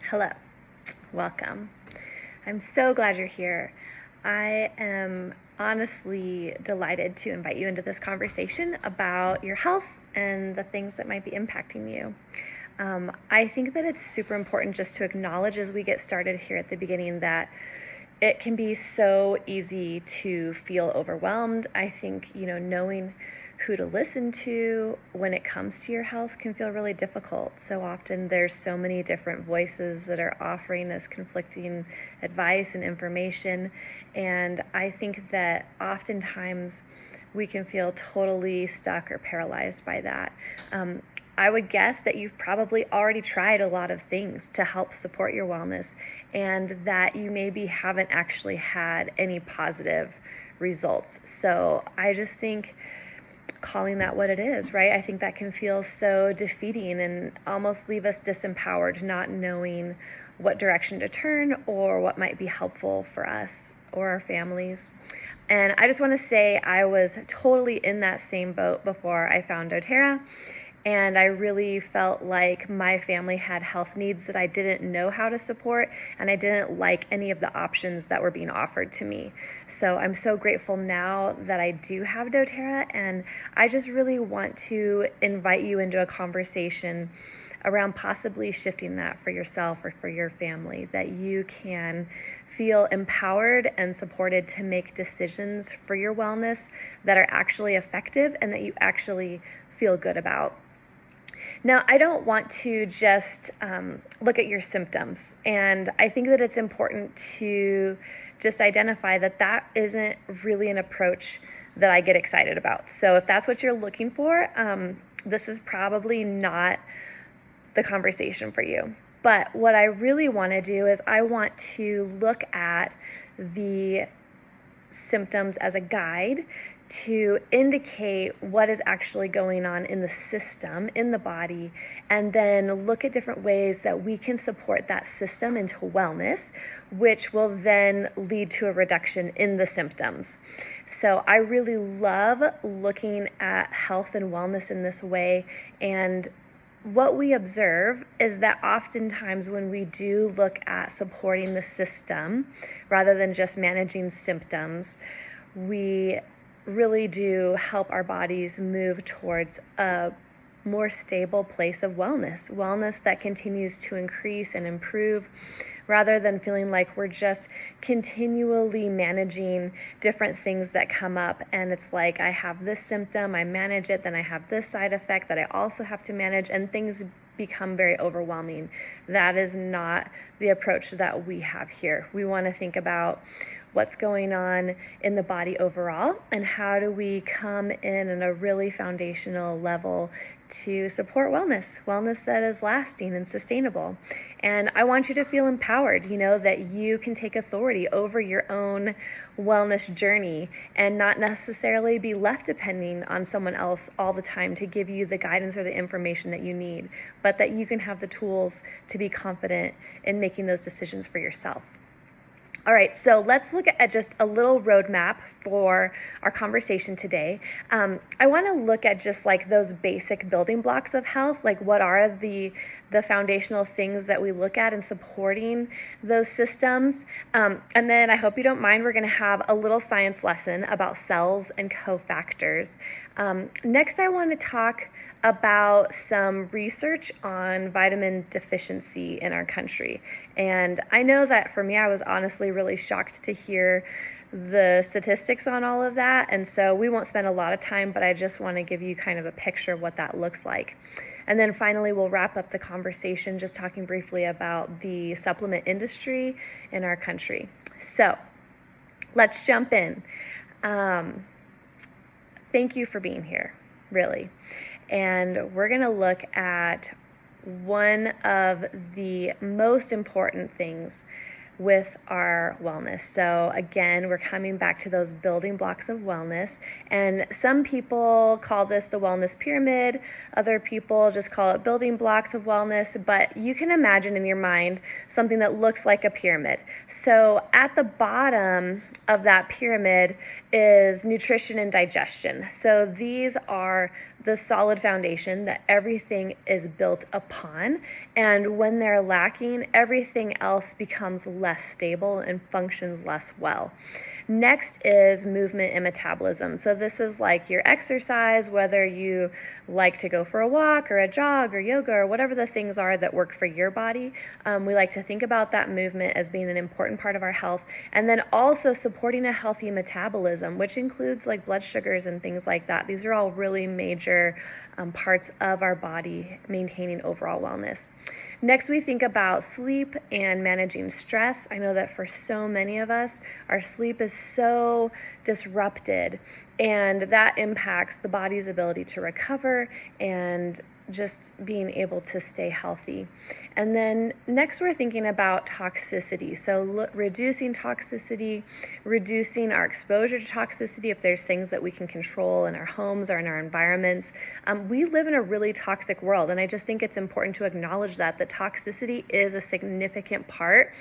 Hello, welcome. I'm so glad you're here. I am honestly delighted to invite you into this conversation about your health and the things that might be impacting you. I think that it's super important just to acknowledge as we get started here at the beginning that it can be so easy to feel overwhelmed. I think, knowing who to listen to when it comes to your health can feel really difficult. So often there's so many different voices that are offering us conflicting advice and information. And I think that oftentimes we can feel totally stuck or paralyzed by that. I would guess that you've probably already tried a lot of things to help support your wellness and that you maybe haven't actually had any positive results. So I just think calling that what it is, right? I think that can feel so defeating and almost leave us disempowered, not knowing what direction to turn or what might be helpful for us or our families. And I just want to say I was totally in that same boat before I found doTERRA. And I really felt like my family had health needs that I didn't know how to support, and I didn't like any of the options that were being offered to me. So I'm so grateful now that I do have doTERRA, and I just really want to invite you into a conversation around possibly shifting that for yourself or for your family, that you can feel empowered and supported to make decisions for your wellness that are actually effective and that you actually feel good about. Now, I don't want to just look at your symptoms, and I think that it's important to just identify that that isn't really an approach that I get excited about. So if that's what you're looking for, this is probably not the conversation for you. But what I really want to do is I want to look at the symptoms as a guide to indicate what is actually going on in the system, in the body, and then look at different ways that we can support that system into wellness, which will then lead to a reduction in the symptoms. So I really love looking at health and wellness in this way, and what we observe is that oftentimes when we do look at supporting the system rather than just managing symptoms, we really do help our bodies move towards a more stable place of wellness that continues to increase and improve, rather than feeling like we're just continually managing different things that come up. And it's like, I have this symptom, I manage it, then I have this side effect that I also have to manage, and things become very overwhelming. That is not the approach that we have here. We want to think about what's going on in the body overall and how do we come in at a really foundational level to support wellness that is lasting and sustainable. And I want you to feel empowered, that you can take authority over your own wellness journey and not necessarily be left depending on someone else all the time to give you the guidance or the information that you need, but that you can have the tools to be confident in making those decisions for yourself. All right, so let's look at just a little roadmap for our conversation today. I want to look at just like those basic building blocks of health, like what are the foundational things that we look at in supporting those systems. And then I hope you don't mind, we're going to have a little science lesson about cells and cofactors. Next, I want to talk about some research on vitamin deficiency in our country. And I know that for me, I was honestly really shocked to hear the statistics on all of that. And so we won't spend a lot of time, but I just want to give you kind of a picture of what that looks like. And then finally, we'll wrap up the conversation just talking briefly about the supplement industry in our country. So let's jump in. Thank you for being here, really. And we're going to look at one of the most important things with our wellness. So again, we're coming back to those building blocks of wellness. And some people call this the wellness pyramid. Other people just call it building blocks of wellness. But you can imagine in your mind something that looks like a pyramid. So at the bottom of that pyramid is nutrition and digestion. So these are the solid foundation that everything is built upon. And when they're lacking, everything else becomes less stable and functions less well. Next is movement and metabolism. So this is like your exercise, whether you like to go for a walk or a jog or yoga or whatever the things are that work for your body. We like to think about that movement as being an important part of our health. And then also supporting a healthy metabolism, which includes like blood sugars and things like that. These are all really major parts of our body maintaining overall wellness. Next, we think about sleep and managing stress. I know that for so many of us, our sleep is so disrupted, and that impacts the body's ability to recover and just being able to stay healthy. And then next we're thinking about toxicity. So reducing toxicity, reducing our exposure to toxicity if there's things that we can control in our homes or in our environments. We live in a really toxic world, and I just think it's important to acknowledge that toxicity is a significant part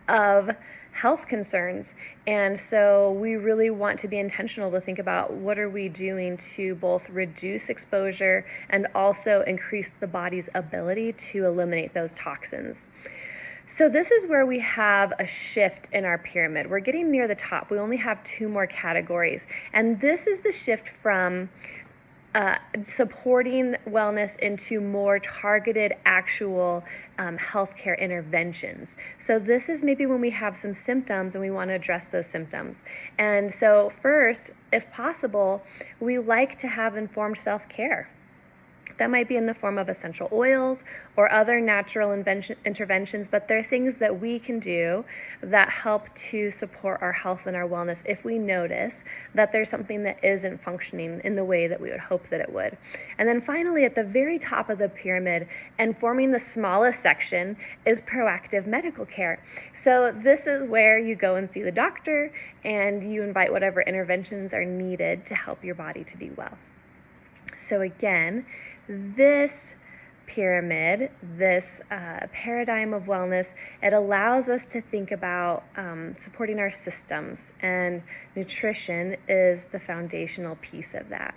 of health concerns. And so we really want to be intentional to think about what are we doing to both reduce exposure and also increase the body's ability to eliminate those toxins. So this is where we have a shift in our pyramid. We're getting near the top. We only have 2 more categories. And this is the shift from supporting wellness into more targeted actual healthcare interventions. So this is maybe when we have some symptoms and we want to address those symptoms. And so first, if possible, we like to have informed self-care. That might be in the form of essential oils or other natural interventions, but there are things that we can do that help to support our health and our wellness if we notice that there's something that isn't functioning in the way that we would hope that it would. And then finally, at the very top of the pyramid and forming the smallest section is proactive medical care. So this is where you go and see the doctor and you invite whatever interventions are needed to help your body to be well. So again, this pyramid, this paradigm of wellness, it allows us to think about supporting our systems, and nutrition is the foundational piece of that.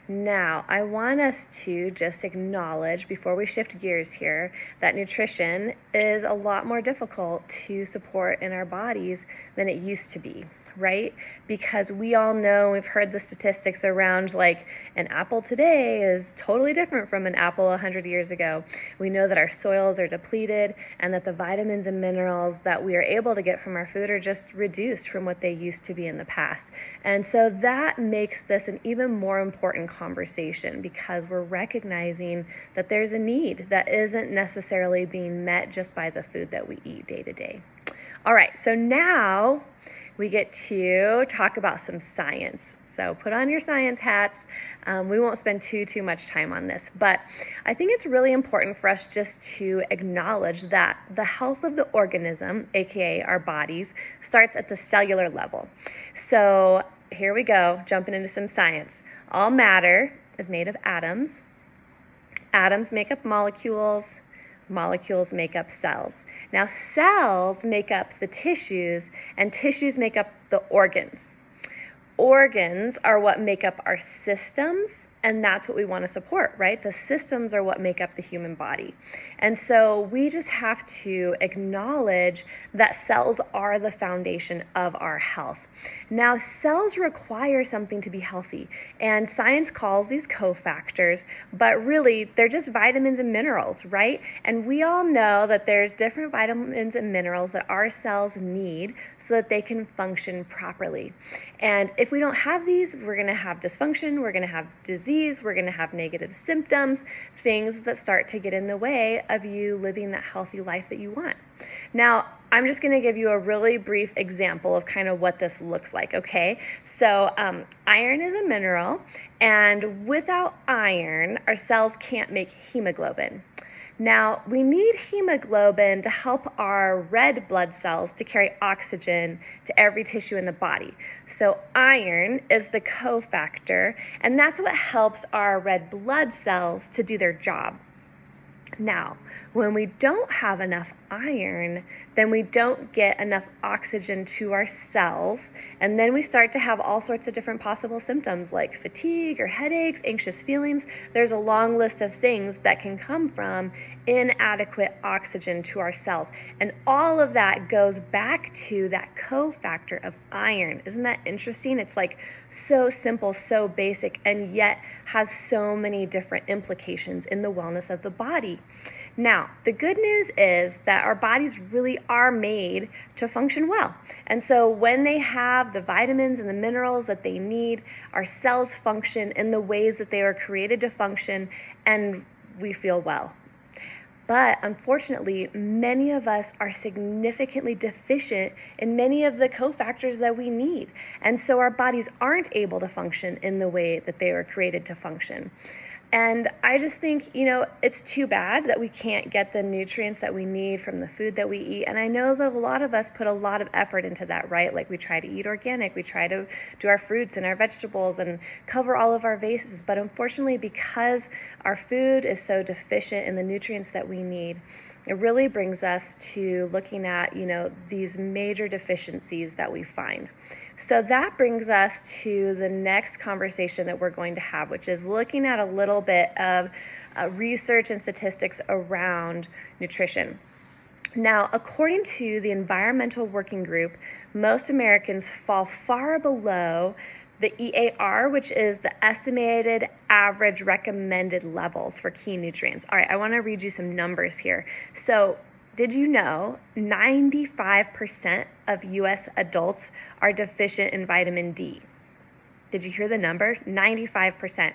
Now, I want us to just acknowledge, before we shift gears here, that nutrition is a lot more difficult to support in our bodies than it used to be, right? Because we all know, we've heard the statistics around like an apple today is totally different from an apple 100 years ago. We know that our soils are depleted and that the vitamins and minerals that we are able to get from our food are just reduced from what they used to be in the past. And so that makes this an even more important conversation, because we're recognizing that there's a need that isn't necessarily being met just by the food that we eat day to day. All right, so now we get to talk about some science. So put on your science hats. We won't spend too much time on this, but I think it's really important for us just to acknowledge that the health of the organism, aka our bodies, starts at the cellular level. So here we go, jumping into some science. All matter is made of atoms. Atoms make up molecules. Molecules make up cells. Now, cells make up the tissues, and tissues make up the organs. Organs are what make up our systems, and that's what we want to support, right? The systems are what make up the human body. And so we just have to acknowledge that cells are the foundation of our health. Now, cells require something to be healthy, and science calls these cofactors, but really they're just vitamins and minerals, right? And we all know that there's different vitamins and minerals that our cells need so that they can function properly. And if we don't have these, we're going to have dysfunction, we're going to have disease, we're going to have negative symptoms, things that start to get in the way of you living that healthy life that you want. Now, I'm just going to give you a really brief example of kind of what this looks like, okay? So iron is a mineral, and without iron, our cells can't make hemoglobin. Now, we need hemoglobin to help our red blood cells to carry oxygen to every tissue in the body. So iron is the cofactor, and that's what helps our red blood cells to do their job. Now, When we don't have enough iron, then we don't get enough oxygen to our cells, and then we start to have all sorts of different possible symptoms like fatigue or headaches, anxious feelings. There's a long list of things that can come from inadequate oxygen to our cells. And all of that goes back to that cofactor of iron. Isn't that interesting? It's like so simple, so basic, and yet has so many different implications in the wellness of the body. Now, the good news is that our bodies really are made to function well. And so when they have the vitamins and the minerals that they need, our cells function in the ways that they were created to function, and we feel well. But unfortunately, many of us are significantly deficient in many of the cofactors that we need. And so our bodies aren't able to function in the way that they were created to function. And I just think, it's too bad that we can't get the nutrients that we need from the food that we eat. And I know that a lot of us put a lot of effort into that, right? Like we try to eat organic, we try to do our fruits and our vegetables and cover all of our bases. But unfortunately, because our food is so deficient in the nutrients that we need, it really brings us to looking at, these major deficiencies that we find. So that brings us to the next conversation that we're going to have, which is looking at a little bit of research and statistics around nutrition. Now, according to the Environmental Working Group, most Americans fall far below the EAR, which is the estimated average recommended levels for key nutrients. All right, I want to read you some numbers here. So, did you know 95% of US adults are deficient in vitamin D? Did you hear the number? 95%.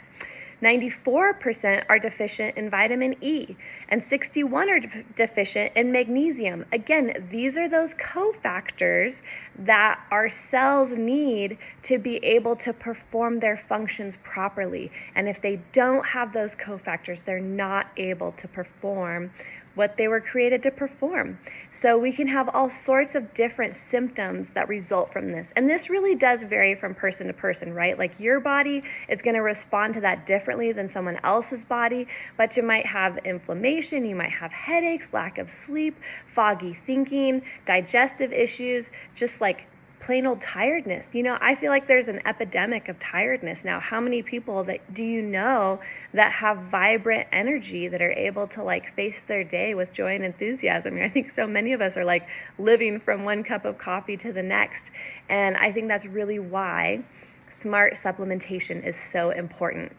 94% are deficient in vitamin E, and 61 are deficient in magnesium. Again, these are those cofactors that our cells need to be able to perform their functions properly. And if they don't have those cofactors, they're not able to perform what they were created to perform. So we can have all sorts of different symptoms that result from this. And this really does vary from person to person, right? Like your body is going to respond to that differently than someone else's body, but you might have inflammation, you might have headaches, lack of sleep, foggy thinking, digestive issues, just like plain old tiredness. I feel like there's an epidemic of tiredness now. How many people do you know that have vibrant energy, that are able to face their day with joy and enthusiasm? I think so many of us are living from one cup of coffee to the next. And I think that's really why smart supplementation is so important.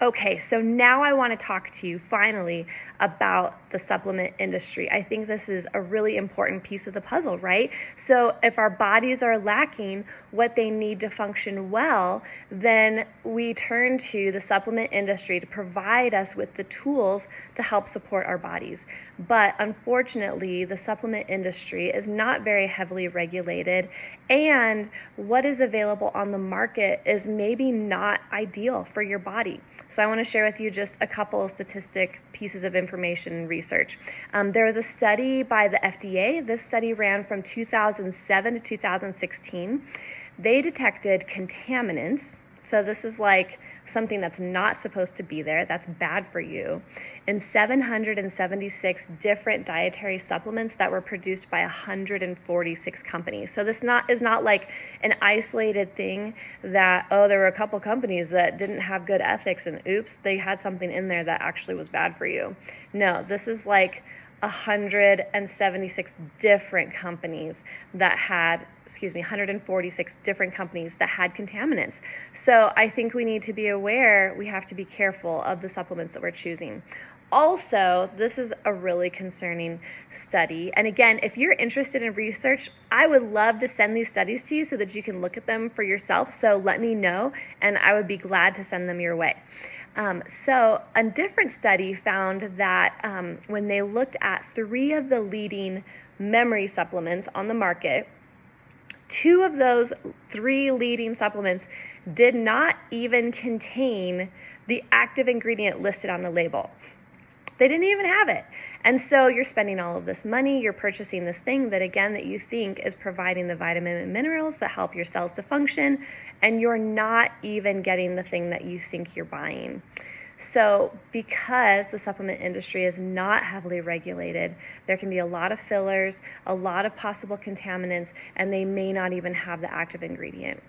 Okay, so now I want to talk to you finally about the supplement industry. I think this is a really important piece of the puzzle, right? So if our bodies are lacking what they need to function well, then we turn to the supplement industry to provide us with the tools to help support our bodies. But unfortunately, the supplement industry is not very heavily regulated, and what is available on the market is maybe not ideal for your body. So I want to share with you just a couple of statistic pieces of information and research. There was a study by the FDA. This study ran from 2007 to 2016. They detected contaminants. So this is something that's not supposed to be there, that's bad for you, in 776 different dietary supplements that were produced by 146 companies. So this is not like an isolated thing that, there were a couple companies that didn't have good ethics and oops, they had something in there that actually was bad for you. No, this is 176 different companies that had, 146 different companies that had contaminants. So I think we need to be aware, we have to be careful of the supplements that we're choosing. Also, this is a really concerning study. And again, if you're interested in research, I would love to send these studies to you so that you can look at them for yourself. So let me know, and I would be glad to send them your way. So a different study found that when they looked at 3 of the leading memory supplements on the market, 2 of those 3 leading supplements did not even contain the active ingredient listed on the label. They didn't even have it. And so you're spending all of this money, you're purchasing this thing that you think is providing the vitamin and minerals that help your cells to function, and you're not even getting the thing that you think you're buying. So, because the supplement industry is not heavily regulated, there can be a lot of fillers, a lot of possible contaminants, and they may not even have the active ingredient.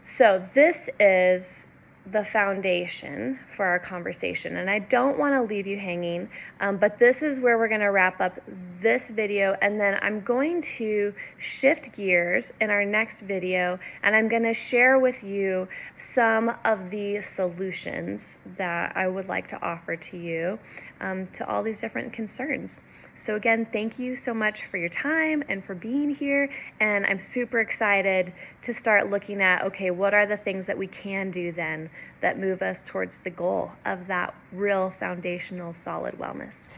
So, this is the foundation for our conversation, and I don't want to leave you hanging, but this is where we're going to wrap up this video, and then I'm going to shift gears in our next video, and I'm going to share with you some of the solutions that I would like to offer to you to all these different concerns. So again, thank you so much for your time and for being here. And I'm super excited to start looking at, okay, what are the things that we can do then that move us towards the goal of that real foundational solid wellness?